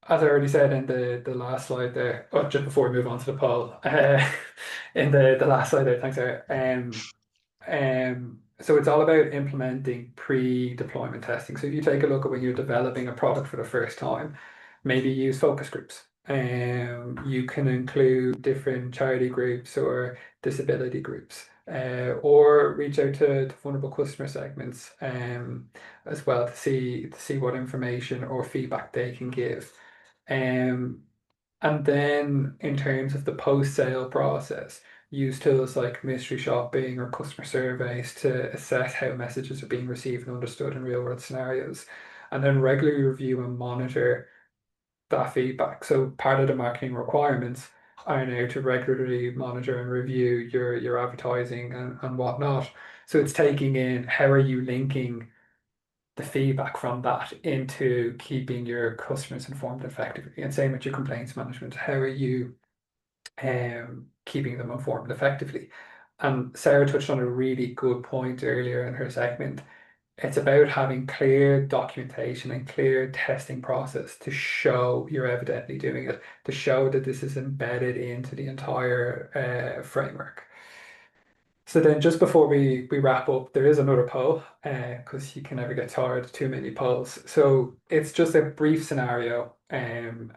as I already said in the last slide there, or just before we move on to the poll, in the last slide there, thanks, Sarah. So it's all about implementing pre-deployment testing. So if you take a look at when you're developing a product for the first time, maybe use focus groups. You can include different charity groups or disability groups, or reach out to vulnerable customer segments as well to see what information or feedback they can give. And then in terms of the post-sale process, use tools like mystery shopping or customer surveys to assess how messages are being received and understood in real world scenarios, and then regularly review and monitor that feedback. So part of the marketing requirements are now to regularly monitor and review your advertising and whatnot. So it's taking in how are you linking the feedback from that into keeping your customers informed effectively, and same with your complaints management. How are you keeping them informed effectively? And Sarah touched on a really good point earlier in her segment. It's about having clear documentation and clear testing process to show you're evidently doing it, to show that this is embedded into the entire framework. So then just before we wrap up, there is another poll, because you can never get tired of too many polls. So it's just a brief scenario, and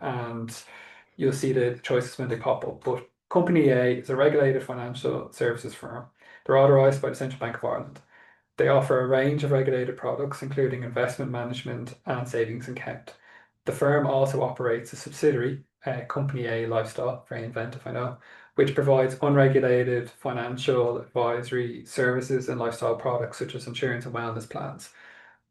you'll see the choices when they pop up. But Company A is a regulated financial services firm. They're authorised by the Central Bank of Ireland. They offer a range of regulated products, including investment management and savings account. The firm also operates a subsidiary, Company A Lifestyle, very inventive, I know, which provides unregulated financial advisory services and lifestyle products such as insurance and wellness plans.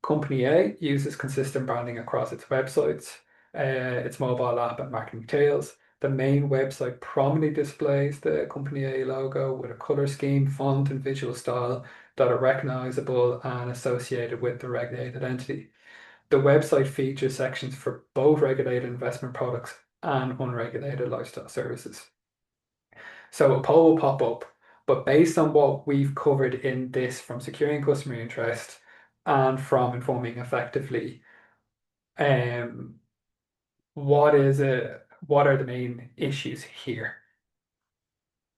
Company A uses consistent branding across its websites, its mobile app, and marketing materials. The main website prominently displays the Company A logo with a color scheme, font, and visual style that are recognizable and associated with the regulated entity. The website features sections for both regulated investment products and unregulated lifestyle services. So a poll will pop up, but based on what we've covered in this from securing customer interest and from informing effectively, um, what are the main issues here?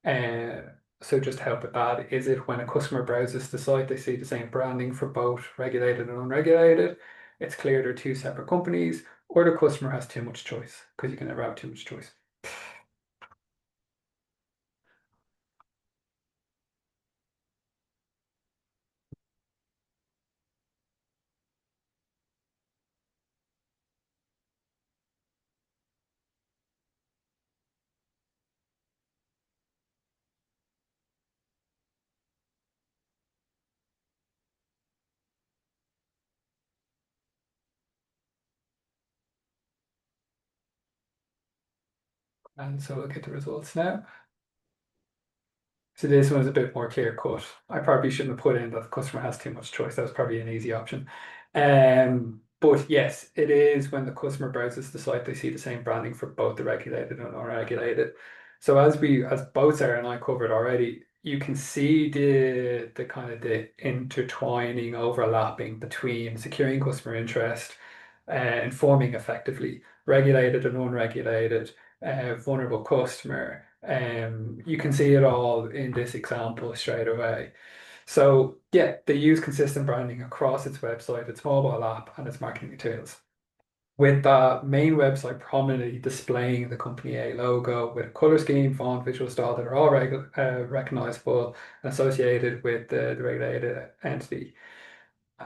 So just to help with that, is it when a customer browses the site, they see the same branding for both regulated and unregulated? It's clear they're two separate companies, or the customer has too much choice, because you can never have too much choice. And so we'll get the results now. So this one's a bit more clear cut. I probably shouldn't have put in that the customer has too much choice. That was probably an easy option. But yes, it is when the customer browses the site, they see the same branding for both the regulated and unregulated. So as both Sarah and I covered already, you can see the kind of the intertwining, overlapping between securing customer interest, informing effectively, regulated and unregulated, vulnerable customer. You can see it all in this example straight away. So yeah, they use consistent branding across its website, its mobile app, and its marketing materials. With the main website prominently displaying the Company A logo with a color scheme, font, visual style that are all recognizable and associated with the regulated entity.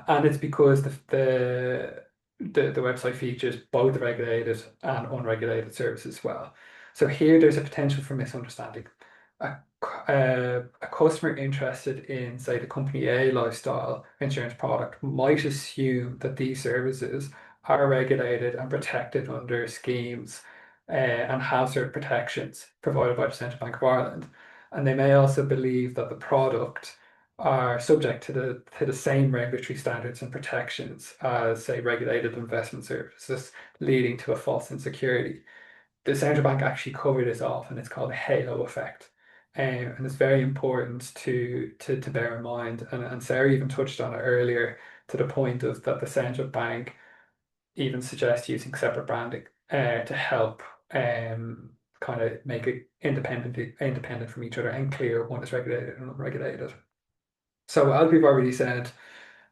And it's because the website features both the regulated and unregulated services as well. So here there's a potential for misunderstanding. A customer interested in, say, the Company A lifestyle insurance product might assume that these services are regulated and protected under schemes and have certain protections provided by the Central Bank of Ireland. And they may also believe that the product are subject to the same regulatory standards and protections as, say, regulated investment services, leading to a false insecurity. The central bank actually covered this off, and it's called a halo effect. And it's very important to bear in mind. And Sarah even touched on it earlier to the point of that the central bank even suggests using separate branding to help kind of make it independent from each other and clear one is regulated and unregulated. So as we've already said,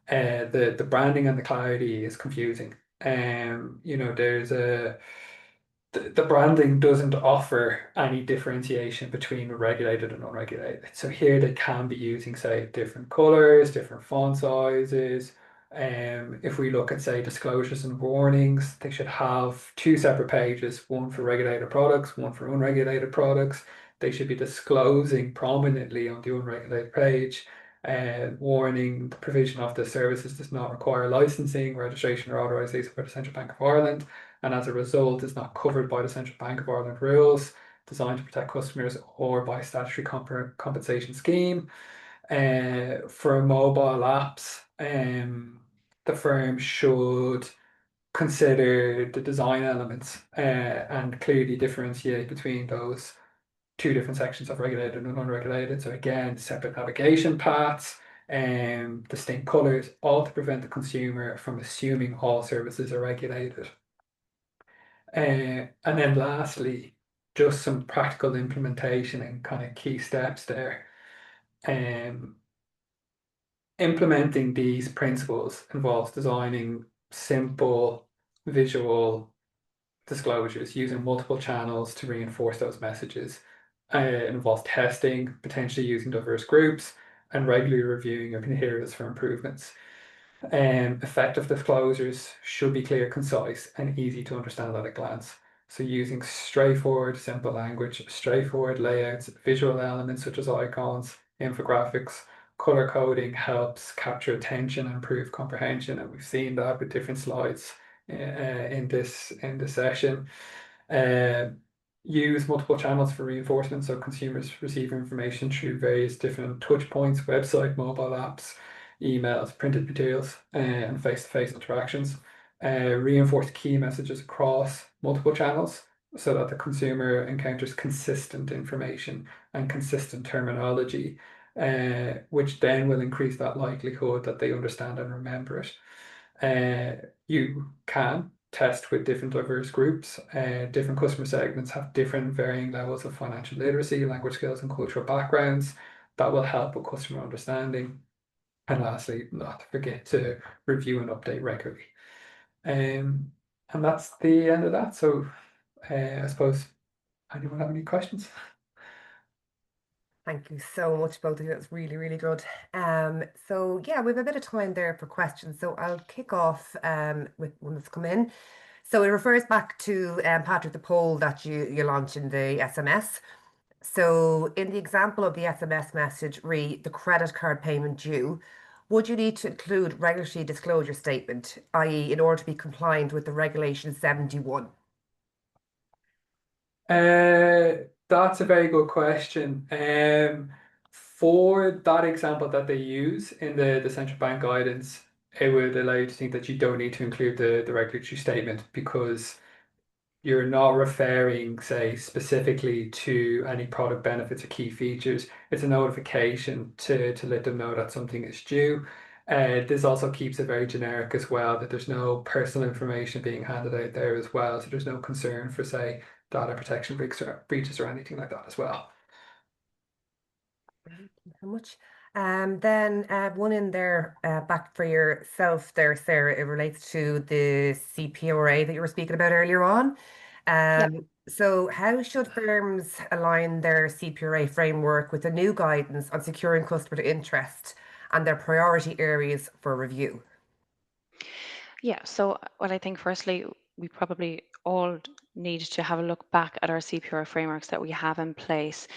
the branding and the clarity is confusing. There's the branding doesn't offer any differentiation between regulated and unregulated. So here they can be using, say, different colors, different font sizes. If we look at, say, disclosures and warnings, they should have two separate pages, one for regulated products, one for unregulated products. They should be disclosing prominently on the unregulated page, warning the provision of the services does not require licensing, registration, or authorization by the Central Bank of Ireland, and as a result is not covered by the Central Bank of Ireland rules designed to protect customers or by statutory compensation scheme. For mobile apps, the firm should consider the design elements and clearly differentiate between those two different sections of regulated and unregulated. So again, separate navigation paths and distinct colors, all to prevent the consumer from assuming all services are regulated. And then lastly, just some practical implementation and kind of key steps there. Implementing these principles involves designing simple visual disclosures using multiple channels to reinforce those messages. It involves testing, potentially using diverse groups, and regularly reviewing your materials for improvements. Effective disclosures should be clear, concise, and easy to understand at a glance. So using straightforward, simple language, straightforward layouts, visual elements such as icons, infographics, color coding helps capture attention and improve comprehension. And we've seen that with different slides in this session. Uh, Use multiple channels for reinforcement, so consumers receive information through various different touch points, website, mobile apps, emails, printed materials, and face-to-face interactions. Reinforce key messages across multiple channels so that the consumer encounters consistent information and consistent terminology, which then will increase that likelihood that they understand and remember it. You can test with different diverse groups. Different customer segments have different varying levels of financial literacy, language skills, and cultural backgrounds. That will help with customer understanding. And lastly, not to forget to review and update regularly. And that's the end of that. So I suppose, anyone have any questions? Thank you so much, both of you. That's really, really good. So yeah, we have a bit of time there for questions. So I'll kick off with one that's come in. So it refers back to Patrick, the poll that you launched in the SMS. So in the example of the SMS message, re the credit card payment due, would you need to include regulatory disclosure statement, i.e., in order to be compliant with the Regulation 71? That's a very good question. For that example that they use in the central bank guidance, it would allow you to think that you don't need to include the regulatory statement because you're not referring, say, specifically to any product benefits or key features. It's a notification to let them know that something is due. This also keeps it very generic as well, that there's no personal information being handed out there as well. So there's no concern for, say, data protection breaches or anything like that as well. Thank you so much. Then one in there back for yourself there, Sarah. It relates to the CPRA that you were speaking about earlier on. Yeah. So how should firms align their CPRA framework with the new guidance on securing customer interest and their priority areas for review? Yeah, so what I think firstly, we probably all need to have a look back at our CPR frameworks that we have in place.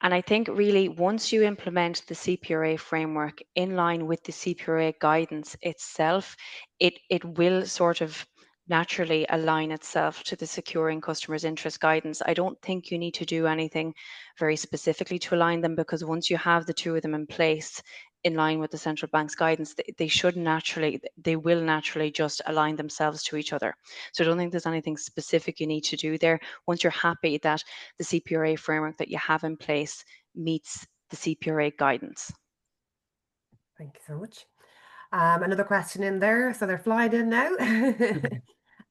And I think really once you implement the CPRA framework in line with the CPRA guidance itself, it will sort of naturally align itself to the securing customers' interest guidance. I don't think you need to do anything very specifically to align them because once you have the two of them in place in line with the central bank's guidance, they will naturally just align themselves to each other. So I don't think there's anything specific you need to do there. Once you're happy that the CPRA framework that you have in place meets the CPRA guidance. Thank you so much. Another question in there. So they're flying in now.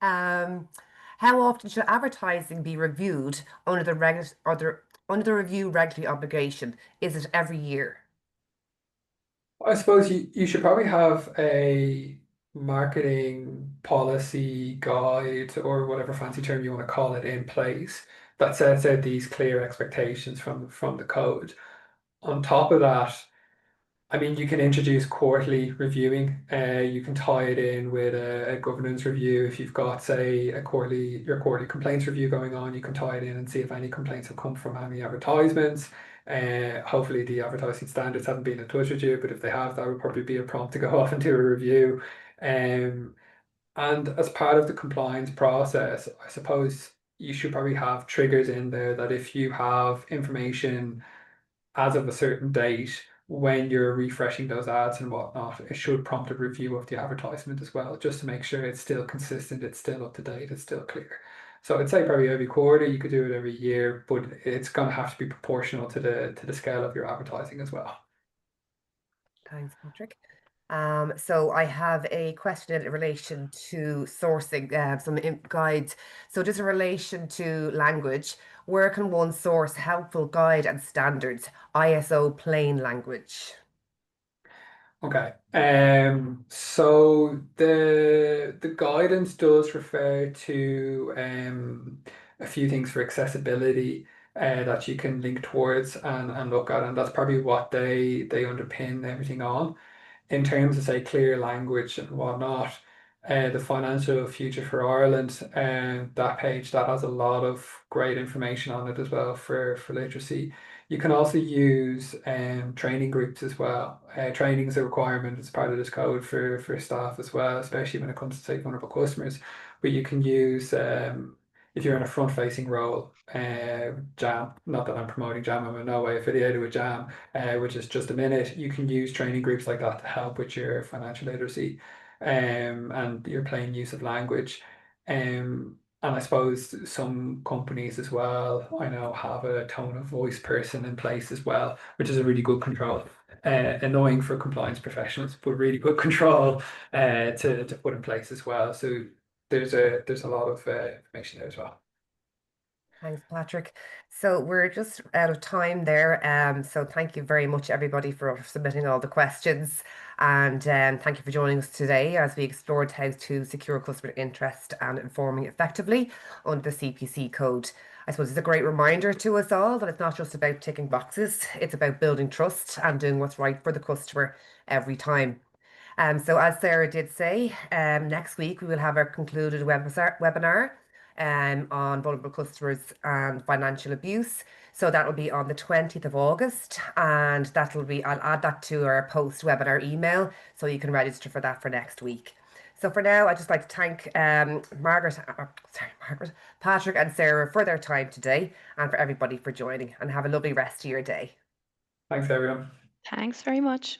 How often should advertising be reviewed under the under the review regulatory obligation? Is it every year? I suppose you should probably have a marketing policy guide or whatever fancy term you want to call it in place that sets out these clear expectations from the code. On top of that, I mean, you can introduce quarterly reviewing. You can tie it in with a governance review. If you've got, say, your quarterly complaints review going on, you can tie it in and see if any complaints have come from any advertisements. Hopefully the advertising standards haven't been in touch with you, but if they have, that would probably be a prompt to go off and do a review. Um, and as part of the compliance process, I suppose you should probably have triggers in there that if you have information as of a certain date, when you're refreshing those ads and whatnot, it should prompt a review of the advertisement as well, just to make sure it's still consistent, it's still up to date, it's still clear. So I'd say probably every quarter, you could do it every year, but it's going to have to be proportional to the scale of your advertising as well. Thanks, Patrick. So I have a question in relation to sourcing some guides. So just in relation to language, where can one source helpful guide and standards, ISO plain language? Okay. So the guidance does refer to a few things for accessibility that you can link towards and look at, and that's probably what they underpin everything on. In terms of, say, clear language and whatnot, the Financial Future for Ireland, and that page that has a lot of great information on it as well for literacy. You can also use training groups as well. Training is a requirement as part of this code for staff as well, especially when it comes to take vulnerable customers. But you can use if you're in a front-facing role, Jam. Not that I'm promoting Jam, I'm in no way affiliated with Jam, which is just a minute. You can use training groups like that to help with your financial literacy, and your plain use of language. And I suppose some companies as well, I know, have a tone of voice person in place as well, which is a really good control. Annoying for compliance professionals, but really good control to put in place as well. So there's a lot of information there as well. Thanks, Patrick. So we're just out of time there. So thank you very much, everybody, for submitting all the questions. And thank you for joining us today as we explored how to secure customer interest and informing effectively under the CPC code. I suppose it's a great reminder to us all that it's not just about ticking boxes, it's about building trust and doing what's right for the customer every time. So as Sarah did say, next week we will have our concluded webinar on vulnerable customers and financial abuse. So that will be on the 20th of August, and that'll be, I'll add that to our post-webinar email so you can register for that for next week. So for now, I'd just like to thank Margaret, Patrick and Sarah for their time today, and for everybody for joining, and have a lovely rest of your day. Thanks, everyone. Thanks very much.